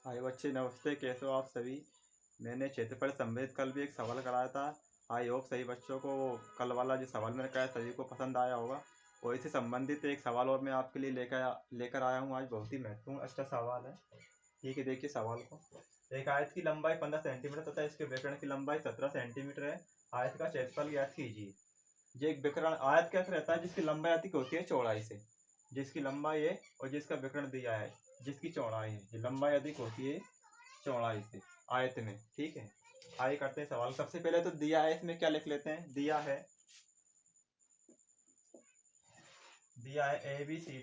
हाय बच्चे, नमस्ते। कैसे हो आप सभी। मैंने क्षेत्रफल संबंधित कल भी एक सवाल कराया था। आई होप सही बच्चों को कल वाला जो सवाल मैंने कराया सभी को पसंद आया होगा। और इससे संबंधित एक सवाल और मैं आपके लिए लेकर आया हूँ आज। बहुत ही महत्वपूर्ण अच्छा सवाल है। ठीक है, देखिए सवाल को। एक आयत की लंबाई 15 सेंटीमीटर तथा इसके विकर्ण की लंबाई 17 सेंटीमीटर है। आयत का क्षेत्रफल ज्ञात कीजिए। ये एक विकर्ण आयत कैसे रहता है जिसकी लंबाई अधिक होती है चौड़ाई से। जिसकी लंबाई है और जिसका विकर्ण दिया है जिसकी चौड़ाई है, ये लंबाई अधिक होती है चौड़ाई से आयत में। ठीक है, आइए करते हैं सवाल। सबसे पहले तो दिया है, इसमें क्या लिख लेते हैं। दिया है ए बी सी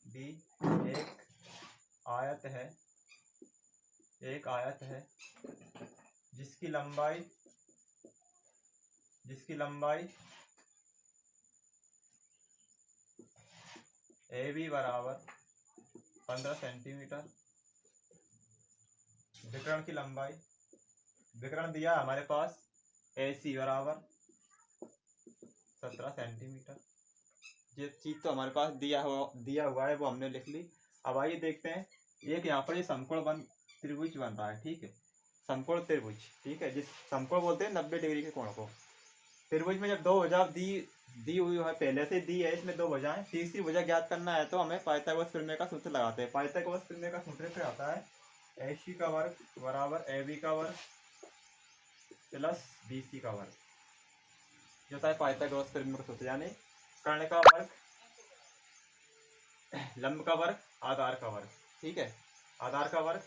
डी एक आयत है जिसकी लंबाई ए बी बराबर 15 सेंटीमीटर। विकर्ण दिया है हमारे पास ए सी बराबर 17 सेंटीमीटर। ये चीज तो हमारे पास दिया हुआ है, वो हमने लिख ली। अब आइए देखते हैं। एक यहाँ पर ये समकोण त्रिभुज बन रहा है। ठीक है, समकोण त्रिभुज। ठीक है, जिस समकोण बोलते हैं 90 डिग्री के कोण को। त्रिभुज में जब दो भुजा दी हुई है, पहले से दी है, इसमें दो भुजाएं, तीसरी भुजा ज्ञात करना है तो हमें पाइथागोरस प्रमेय का सूत्र लगाते हैं। पाइथागोरस प्रमेय का सूत्र क्या आता है। ए सी का वर्ग बराबर ए बी का वर्ग प्लस बी सी का वर्ग। जो होता है पाइथागोरस प्रमेय का सूत्र, यानी कर्ण का वर्ग, लंब का वर्ग, आधार का वर्ग। ठीक है, आधार का वर्ग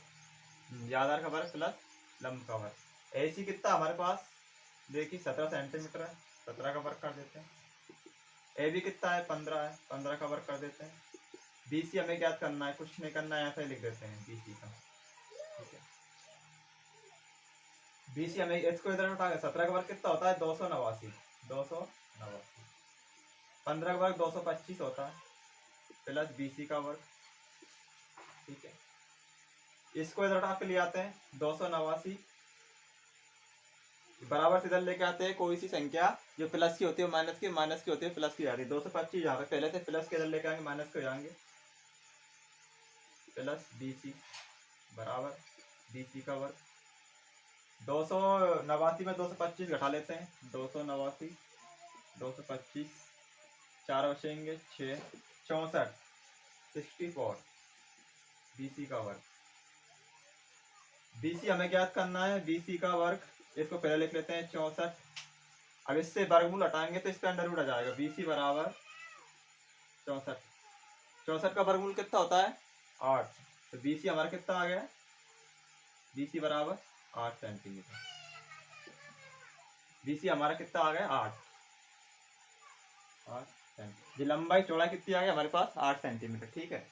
प्लस लंब का वर्ग। ए सी कितना हमारे पास, देखिए 17 सेंटीमीटर है, 17 का वर्ग कर देते हैं। ए बी कितना है, 15 है, 15 का वर्ग कर देते हैं। बी सी हमें ज्ञात करना है, कुछ नहीं करना है, ऐसा ही लिख देते हैं बी सी का। ठीक है, बी सी हमें इसको इधर उठा के 17 का वर्ग कितना होता है, 289। 15 का वर्ग 225 होता है, प्लस बी सी का वर्ग। ठीक है, इसको इधर उठा के ले आते हैं, 289 बराबर से इधर लेके आते हैं। कोई सी संख्या जो प्लस की होती है माइनस की होती है प्लस की जाती है। 225 यहाँ पे पहले से प्लस के इधर लेके आएंगे, माइनस के हो जाएंगे, प्लस बी सी बराबर बी सी का वर्ग। 289 में 225 घटा लेते हैं। 289 225 4 बचेंगे 6 64 64 बी सी का वर्ग। बी सी हमें ज्ञात करना है, बी सी का वर्ग। इसको पहले लिख लेते हैं 64। अब इससे वर्गमूल हटाएंगे तो इसका अंडर रूट आ जाएगा। बी सी बराबर 64। 64 का वर्गमूल कितना होता है, 8। तो बी सी हमारा कितना आ गया, बी सी बराबर 8 सेंटीमीटर। बी सी हमारा कितना आ गया, 8 सेंटीमीटर। लंबाई चौड़ाई कितनी आ गई हमारे पास, 8 सेंटीमीटर। ठीक है,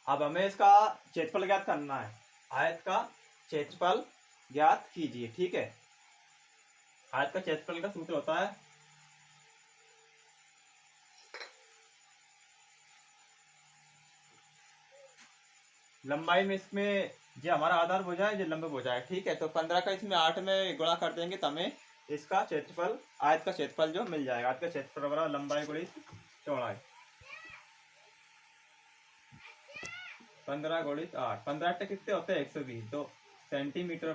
अब हमें इसका क्षेत्रफल ज्ञात करना है। आयत का क्षेत्रफल ज्ञात कीजिए। ठीक है, आयत का क्षेत्रफल का सूत्र होता है लंबाई में, इसमें जो हमारा आधार भुजा है जो लंब भुजा है। ठीक है, तो 15 का इसमें 8 में गुणा कर देंगे तो हमें इसका क्षेत्रफल, आयत का क्षेत्रफल जो मिल जाएगा। आयत का क्षेत्रफल बराबर लंबाई गुणित चौड़ाई। 15 गुणित 8, 15 8 कितने होते हैं, 120। तो सेंटीमीटर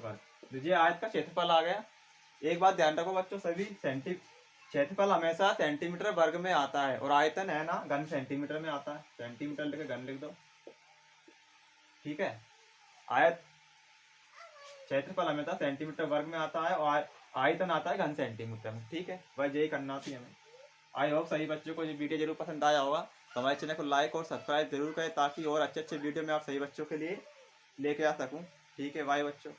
वर्ग मुझे आयत का क्षेत्रफल आ गया। एक बात ध्यान रखो बच्चों सभी, क्षेत्रफल हमेशा सेंटीमीटर वर्ग में आता है और आयतन है ना घन सेंटीमीटर में आता है। सेंटीमीटर लिख घन लिख दो। ठीक है, आयत क्षेत्रफल हमेशा सेंटीमीटर वर्ग में आता है और आयतन आता है घन सेंटीमीटर में। ठीक है, बस यही करना थी हमें। आई होप सभी बच्चों को ये वीडियो जरूर पसंद आया होगा। तो हमारे चैनल को लाइक और सब्सक्राइब जरूर करें ताकि और अच्छे वीडियो मैं आप सही बच्चों के लिए लेके आ सकूं। ठीक है, बाय बच्चों।